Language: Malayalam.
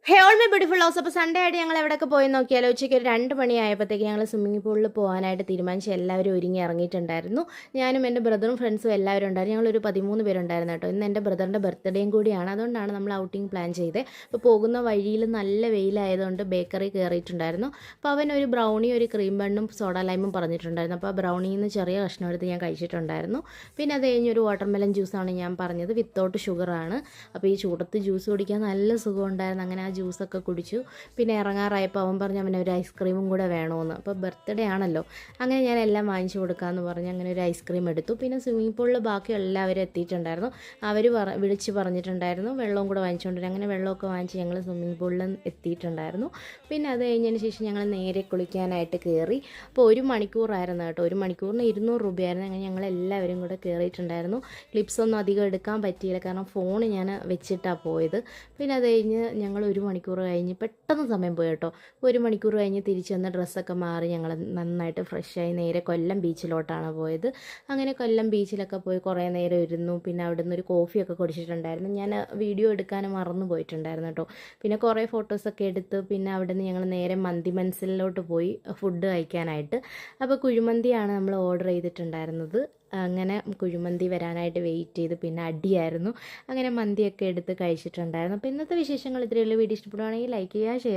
Hey all my beautiful house. അപ്പോൾ സൺഡേ ആയിട്ട് ഞങ്ങൾ എവിടെയൊക്കെ പോയി നോക്കിയാലോ. ഉച്ചയ്ക്ക് ഒരു 2 മണിയായപ്പോഴത്തേക്ക് ഞങ്ങൾ സ്വിമ്മിംഗ് പൂളിൽ പോകാനായിട്ട് തീരുമാനിച്ച് എല്ലാവരും ഒരുങ്ങി ഇറങ്ങിയിട്ടുണ്ടായിരുന്നു. ഞാനും എൻ്റെ ബ്രദറും ഫ്രണ്ട്സും എല്ലാവരും ഉണ്ടായിരുന്നു. ഞങ്ങളൊരു 13 പേരുണ്ടായിരുന്നു കേട്ടോ. ഇന്ന് എൻ്റെ ബ്രദറിൻ്റെ ബർത്ത്ഡേയും കൂടിയാണ്, അതുകൊണ്ടാണ് നമ്മൾ ഔട്ടിങ് പ്ലാൻ ചെയ്തത്. അപ്പോൾ പോകുന്ന വഴിയിൽ നല്ല വെയിലായതുകൊണ്ട് ബേക്കറി കയറിയിട്ടുണ്ടായിരുന്നു. അപ്പോൾ അവൻ ഒരു ബ്രൗണി, ഒരു ക്രീം ബണ്ണും സോഡ ലൈമും പറഞ്ഞിട്ടുണ്ടായിരുന്നു. അപ്പോൾ ആ ബ്രൗണിയിൽ നിന്ന് ചെറിയ കഷ്ണം എടുത്ത് ഞാൻ കഴിച്ചിട്ടുണ്ടായിരുന്നു. പിന്നെ അത് കഴിഞ്ഞ് ഒരു വാട്ടർമെലൺ ജ്യൂസാണ് ഞാൻ പറഞ്ഞത്, വിത്തൗട്ട് ഷുഗറാണ്. അപ്പോൾ ഈ ചൂടത്ത് ജ്യൂസ് കുടിക്കാൻ നല്ല സുഖമുണ്ടായിരുന്നു. അങ്ങനെ ആ ജ്യൂസൊക്കെ കുടിച്ചു. പിന്നെ ഇറങ്ങാറായപ്പോൾ അവൻ പറഞ്ഞ് അവന് ഒരു ഐസ്ക്രീമും കൂടെ വേണമെന്ന്. അപ്പോൾ ബർത്ത്ഡേ ആണല്ലോ, അങ്ങനെ ഞാൻ എല്ലാം വാങ്ങിച്ചു കൊടുക്കാമെന്ന് പറഞ്ഞ് അങ്ങനെ ഒരു ഐസ്ക്രീം എടുത്തു. പിന്നെ സ്വിമ്മിംഗ് പൂളിൽ ബാക്കി എല്ലാവരും എത്തിയിട്ടുണ്ടായിരുന്നു. അവർ വിളിച്ച് പറഞ്ഞിട്ടുണ്ടായിരുന്നു വെള്ളവും കൂടെ വാങ്ങിച്ചുകൊണ്ടിരുന്നു. അങ്ങനെ വെള്ളമൊക്കെ വാങ്ങിച്ച് ഞങ്ങൾ സ്വിമ്മിംഗ് പൂളിൽ എത്തിയിട്ടുണ്ടായിരുന്നു. പിന്നെ അത് കഴിഞ്ഞതിന് ശേഷം ഞങ്ങൾ നേരെ കുളിക്കാനായിട്ട് കയറി. അപ്പോൾ 1 മണിക്കൂറായിരുന്നു കേട്ടോ. 1 മണിക്കൂറിന് 200 രൂപയായിരുന്നു. അങ്ങനെ ഞങ്ങൾ എല്ലാവരും കൂടെ കയറിയിട്ടുണ്ടായിരുന്നു. ക്ലിപ്സൊന്നും അധികം എടുക്കാൻ പറ്റിയില്ല, കാരണം ഫോൺ ഞാൻ വെച്ചിട്ടാണ് പോയത്. പിന്നെ അത് കഴിഞ്ഞ് ഞങ്ങൾ 1 മണിക്കൂർ കഴിഞ്ഞ് പെട്ടെന്ന് സമയം പോയി കേട്ടോ. 1 മണിക്കൂർ കഴിഞ്ഞ് തിരിച്ച് വന്ന് ഡ്രസ്സൊക്കെ മാറി ഞങ്ങൾ നന്നായിട്ട് ഫ്രഷായി നേരെ കൊല്ലം ബീച്ചിലോട്ടാണ് പോയത്. അങ്ങനെ കൊല്ലം ബീച്ചിലൊക്കെ പോയി കുറേ നേരം ഇരുന്നു. പിന്നെ അവിടെ നിന്ന് ഒരു കോഫിയൊക്കെ കുടിച്ചിട്ടുണ്ടായിരുന്നു. ഞാൻ വീഡിയോ എടുക്കാനും മറന്നു പോയിട്ടുണ്ടായിരുന്നു കേട്ടോ. പിന്നെ കുറേ ഫോട്ടോസൊക്കെ എടുത്ത് പിന്നെ അവിടെ നിന്ന് ഞങ്ങൾ നേരെ മന്തി മനസ്സിലോട്ട് പോയി ഫുഡ് കഴിക്കാനായിട്ട്. അപ്പോൾ കുഴിമന്തിയാണ് നമ്മൾ ഓർഡർ ചെയ്തിട്ടുണ്ടായിരുന്നത്. അങ്ങനെ കുഴിമന്തി വരാനായിട്ട് വെയിറ്റ് ചെയ്ത് പിന്നെ അടിയായിരുന്നു. അങ്ങനെ മന്തിയൊക്കെ എടുത്ത് കഴിച്ചിട്ടുണ്ടായിരുന്നു. അപ്പോൾ ഇന്നത്തെ വിശേഷങ്ങൾ ഇത്രയുള്ള വീഡിയോ ഇഷ്ടപ്പെടുവാണെങ്കിൽ ലൈക്ക് ചെയ്യുക, ഷെയർ